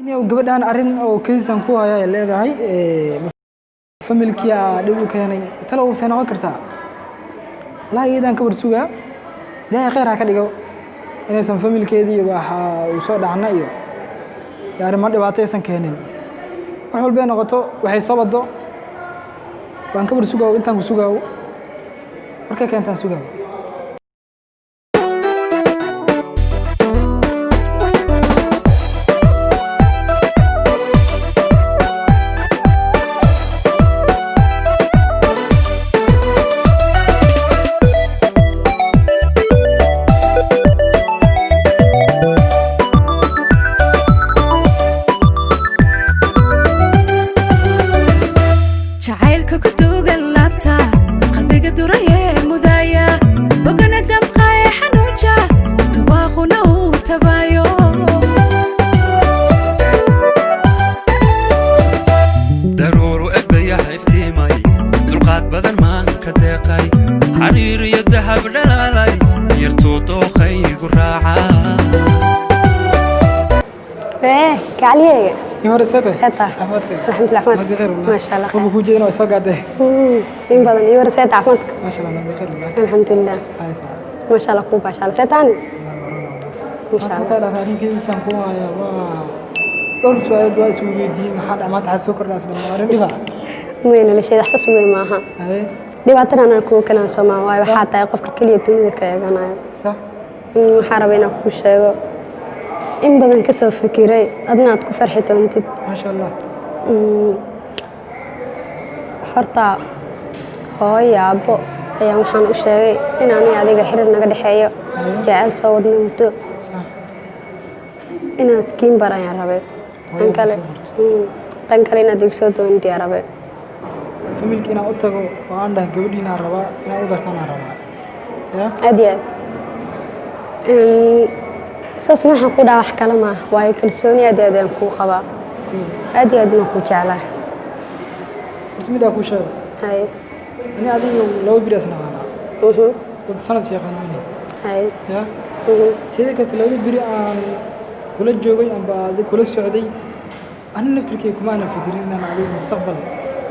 inay gabadhan arin oo kiisan ku haya ay leedahay familkiya dib u keenay talo uu sano kartaa la iidan ka warsuga ilaahay khayr ha ka dhigo inaysan familkeedii waxa uu soo dhacnay iyo arrimo dhibaataysan keenin wax walba noqoto waxay soo wado waan ka warsuga intaan ku sugaa marka keentan sugaa عليك يمر سته سته الحمد لله ما شاء الله خير وجودي انا سو قاده in badan يمر سته عفوك ما شاء الله بخير والله الحمد لله ما شاء الله كوبا شاء الله ستاني ما شاء الله كذا هذه كيسان كو هيا وا دور سؤال دوا سويدي ما حد ما تحسو كرناس دمارن دبا وين لا شيء احساس وين maaha dhibaatana aan ku kala soomaa way waxa tahay qofka kaliya dunida ka eeganayo صح waxa rabaa ku sheego in badan ka soo fikiray adna aad ku farxi doontid ما شاء الله horta hooyaabo ayaa waxaan u sheegay in aanay adiga xiriir naga dhaxeeyo jacayl soo wadno muddo صح inaan skiin barayaan rabay tan kale inaad igsoo doonid yaa rabay familkiina u tago oo aan dhahay gabadhiina rabaa inaan u dartana rabaa ya adiya saas waxaan ku dhahay wax kale ma waayo kalsooni aad aan ku qabaa aadna ku jeclahay mid ku sheego hay ani adiga loo birisna waana dad sanad sheekhanayni hay ya tii ka talada biri aan kula joogay amba adiga kula socday أنا نفترض كمان أنا فكرين إن أنا عليه مستقبل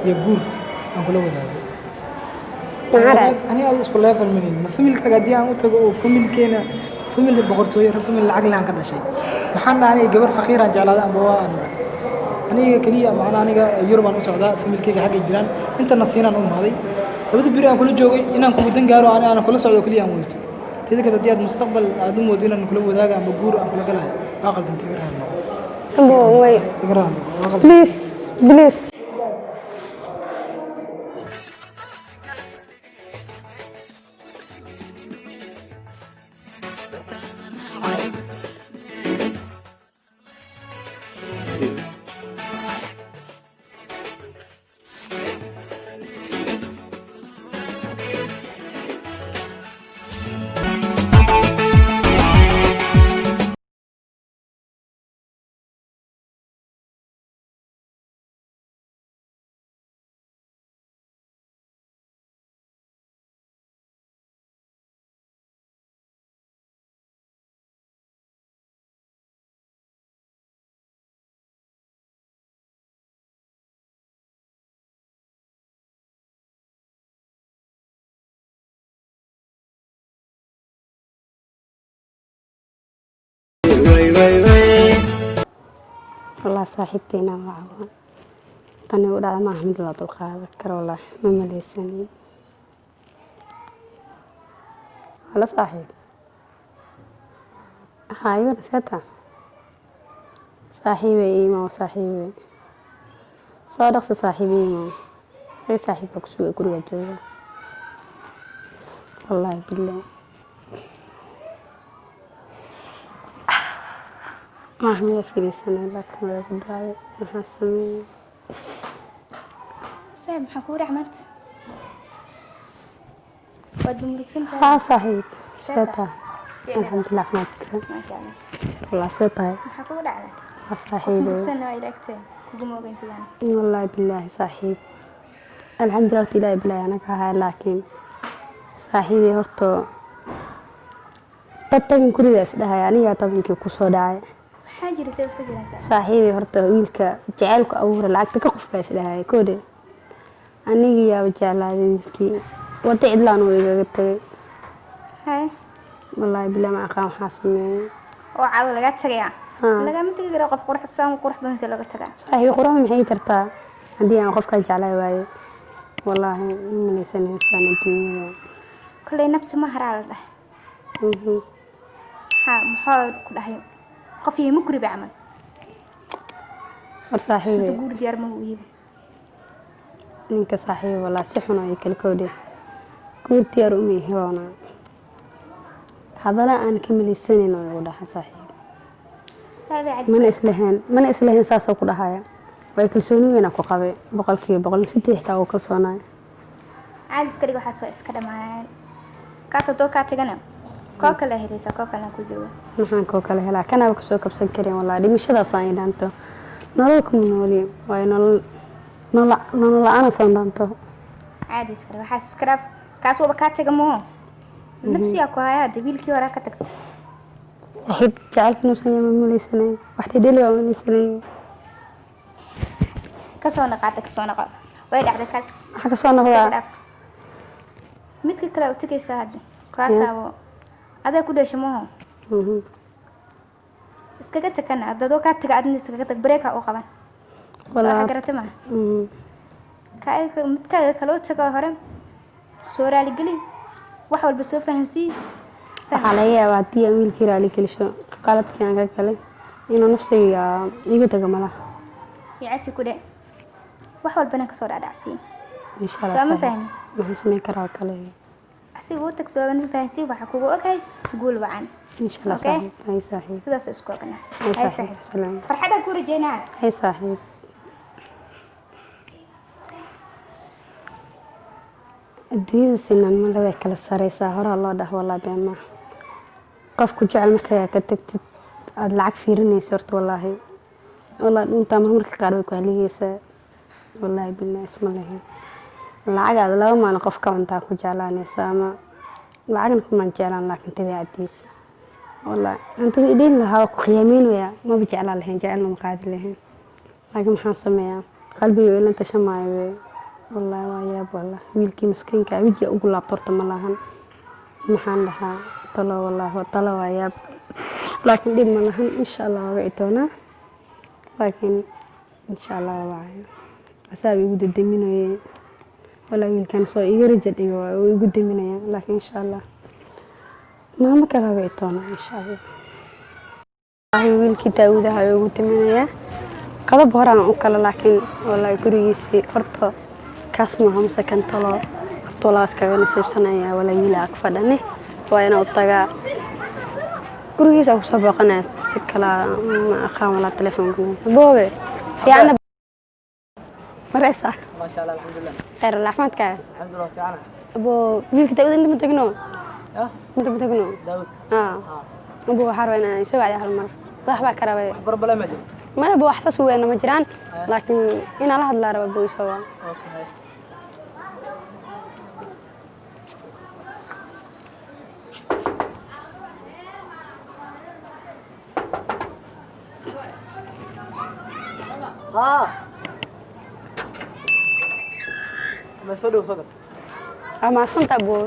يقول أقول له هذا أنا عايز أقول له فيلمين ما فيلم الكعدي أنا أتوقع فيلم كنا فيلم اللي بقرطوي فيلم العقل عن كل شيء محنا أنا جبر فقير عن جلاد أبوه أنا كلية معنا أنا يوروب أنا سعودة فيلم الكيك حق الجيران أنت نسينا هذه فبدي بري أنا كل جوي إن أنا كنت نجارو أنا كل سعودة كلية موجود تيجي كده ديات مستقبل أدوم ودينا نقول له ذاك أنا بقول أنا كل كلاه عقل تنتظر wait please please والله صاحبتينا معه طني ولا ما أحمد الله طلقة ذكر والله ما ملي سنين على صاحب هاي ورثتها صاحبي ما صاحبي صادق صاحبي ما هي صاحبك سوى كل وجهه والله بالله ما أحمد في السنة لكن ما يقول هذا محسن صاحب حكوري عملت ود ملك سنتها ها صاحب ستا الحمد لله عملت ما شاء الله والله ستا حكوري على صاحب سنة إلى أكتر كم وين سدان والله بالله صاحب الحمد لله تلاقي بالله أنا كهاي لكن صاحبي هرتو تتم كل ده يعني يا طبعا كي كوسو داعي حاجة رسالة حاجة saaxiibay horta wiilka jacaylku abuura lacagta ka qof baa isdhahay koodhe anigii yaa jeclaaday wiilkii wada cidlaan oo igaga tagay هاي wallaahi bilaa ma aqaan waxaa sameeyay وعلى لقى تجيا لقى متى كده قف قرح السام قرح بنسى لقى تجا saaxiibay quraan maxay tartaa haddii aan qofka jeclay waayo wallaahi ma leysan insaan dunyada كل نفس ما هرال ده ها محاول كل هاي قفيه مقري بعمل war saaxiibay سجور ديار ما هو يبي ninka saaxiibay wallaahi si xun oo kala koodhe guurtii yar uma heloona hadana aan ka maleysanin oo ugu dhaxay saaxiib سابع عاد mana islahayn saasoo ku dhahaya way kalsooni weyn ku qabay boqolkiiba boqol sidii xitaa uu kalsoonay عاد سكري وحاسوا إسكده معاه كاسة توكا تجنا كوكا له هريسة كوكا له كجوا maxaan koo kale helaa kana ku soo kabsan kareen wallaahi dhimashadaas aan dhaanto nolol kuma nooli way nolol aan san dhaanto عادي سكري وحاس سكراف كاسو بكات جمو نفسي أكو هاي دبيل كي وراك تكت waxay jacaylka noo san yahay ma leysanay waxay dhali waa ma leysanay كاسو نقعد كاسو نقعد وين قاعد كاس waxa ka soo noqdaa متك كلا وتكي سهاد كاسا هذا كله شموه iskaga takana dadoo ka taga adna iskaga tag break oo qaban wala garatama midkaaga kaloo tago hore soo raali gali wax walba soo fahansi waxaa laga yaabaa haddii aan wiilkii raali gelisho qaladkii aan ka galay inuu nafsiga iga tago malaha yacafi ku dhe wax walbana ka soo dhaadhacsiin insha Allah soo ma fahmi waxaan sameyn karaa kale asiga uu tag soo fahansi waxa kugu ogay guul wacan insha Allah saaxiib hay saaxiib sidaas isku ogna hay saaxiib salaam farxada ku rajeynaa hay saaxiib adduunyada sinan ma laga kala sareysaa hore loo dhaho wallaahi beema qofku jecel markaa ka tagtid aad lacag fiirinayso horta wallaahi inta marmarka qaar way ku haligaysaa wallaahi billahi isma lahayn lacag aad laba maalin qof ka cuntaa ku jeclaanaysa ama lacagna kuma jeclaan laakiin tabiicadiisa wallaahi intuu idin lahaa ku khiyaameynaya ma jeclaan lahayn jecelna ma qaadi lahayn laakiin maxaan sameeyaa qalbiga ila tashamaayo والله وياب والله ويلكي مسكين كعبيجي أقول لابطرت ملاهن محن لها طلع والله طلع وياب لكن دي ملاهن إن شاء الله وعيتونا لكن إن شاء الله وعي أسابي يقول الدمينو ولا ويلكي نصو يرجع ويقول الدمينو لكن إن شاء الله ما كذا وعيتونا إن شاء الله ويلكي تاوده ويقول الدمينو كذا بهران أكل لكن والله كريسي أرطه kaas ma aha sakan tolaas kaga nasiibsanaya wala wiila ag fadhane waa inuu tagaa gurigiisa ku soo baqanaa si kala ma aqaan wala telefoonku boobe fiicana maraysa ما شاء الله الحمد لله khayr raxmadka الحمد لله fiicana abo wiilka daawud inta ma tagno ya inta ma tagno daawud abo waxaan rabaa inaan soo wacdi hal mar waxba ka rabay wax barbala ma jiro ma abo wax saas weyn ma jiraan laakiin ina la hadlaa raba buu soo waa okay ما صدق صدق ama santa abo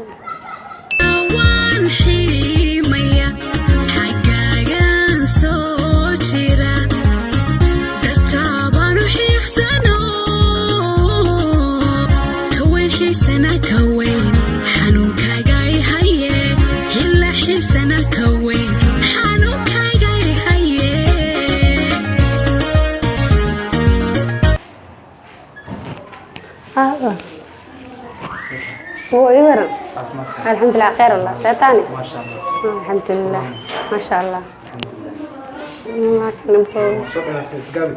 هو يورم الحمد لله خير والله سيطاني ما شاء الله الحمد لله ما شاء الله ما كنا شكرا تسقابي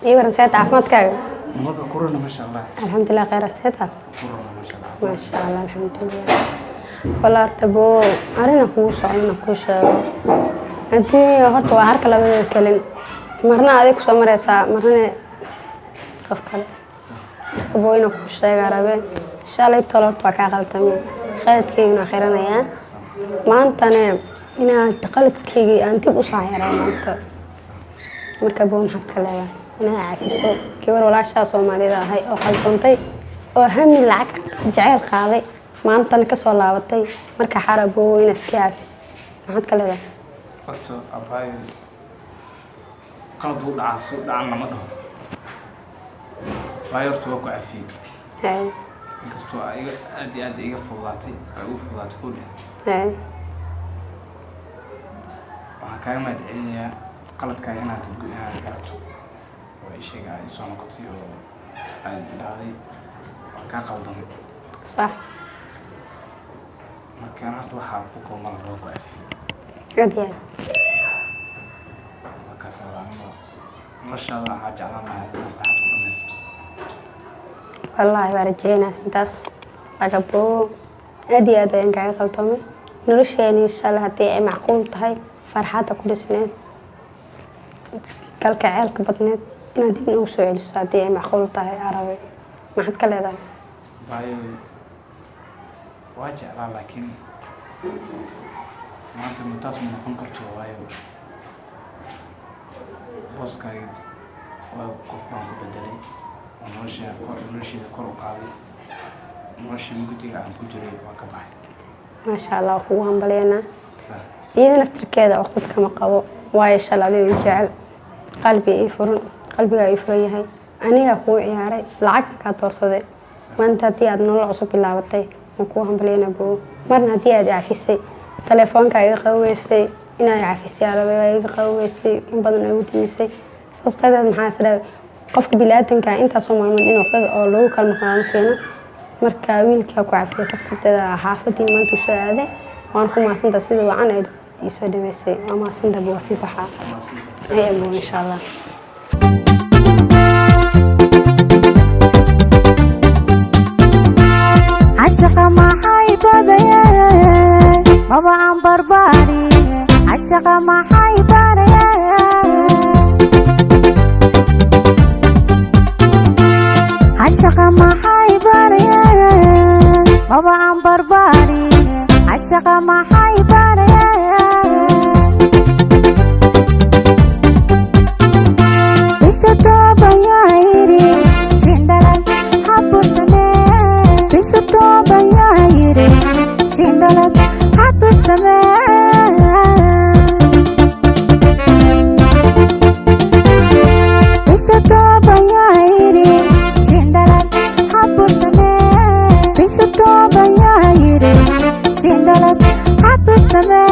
يورم سيط عفمتك نمط كورونا ما شاء الله الحمد لله خير سيطة كورونا ما شاء الله ما شاء الله الحمد لله والله ارتبو أرينا كوشة أرينا كوشة الدنيا هرتو هرك لا بنتكلم marna adeeg ku soo mareysaa marna qof kale abooyna ku sheega rabe shalay tolort waa ka qaltamay qaladkeygana xiranayaan maantana inaad qaladkeygii aan dib u saaxiray maanta marka buu maxad ka leeyahay inaa cafiso gabar walaashaa Soomaalida ahay oo qaltoontay oo hami lacag jacayl qaaday maantana ka soo laabatay marka xarabo ina iska cafis maxad ka leeyahay horta abay qalad uu dhacan lama dhaho baayartu waa ku cafiyay inkastoo ayaga aad iga fududaatay ugu fududaatay ku dheh waxaan kaaga mahadcelinayaa qaladka inaad garato oo ay sheega ay soo noqotay oo ay dhacday waa kaa qaldamay صح markaan hadda waxaa ku kooban loo ku cafiyay عادي markaas noloshaada waxaa jeclaan lahaa inaad farxad ku dhamaysato والله بارجينا انتاس لقبو ادي ان كاي قلتومي نولشيني ان شاء الله هدي اي معقول tahay farxada ku dhisneed kalka ceelka badneed inaad dib u soo celiso hadii ay macquul tahay arabi maxad ka leedahay baayo waa jeclaa laakiin maanta mutaas ma noqon karto waayo booskaaga waa qof baan ku bedelay oo nolosheeda kor u qaaday noloshii mugdiga aan ku jiray waa ka baxay ما شاء الله kugu hambalyeena iyada naftirkeeda waqti kama qabo waayo shalay u jecel qalbiga ay furan yahay aniga ku ciyaaray lacag ka doorsaday maanta hadii aad nolol cusub bilaabatay ma ku hambalyeena buu marna hadii aad cafisay telefoonka iga qaweysay inay cafisay arabay iga qaweysay in badan ay u dimisay sastadeed maxaa isdhaw qofka bilaadanka inta Soomaaliyeed inuu qad oo loo kala maqnaan fiina marka wiilka ku cafiyay sastadeeda xaafadii maanta soo aaday waan ku maasanta sida wacan ay isoo dhameysay ama maasanta buu si baxa ay abu insha Allah عشقة ما حيبادية بابا عم برباري عشقة ما حيبادية عشقة ما حيبادية بابا عم برباري عشقة ما حيبادية بشطوبة يا عيري شندلك حبور سنة بشطوبة يا عيري شندلك حبور سنة بشطوبة يا عيري شندلك حبور سنة بشطوبة يا عيري شندلك حبور سنة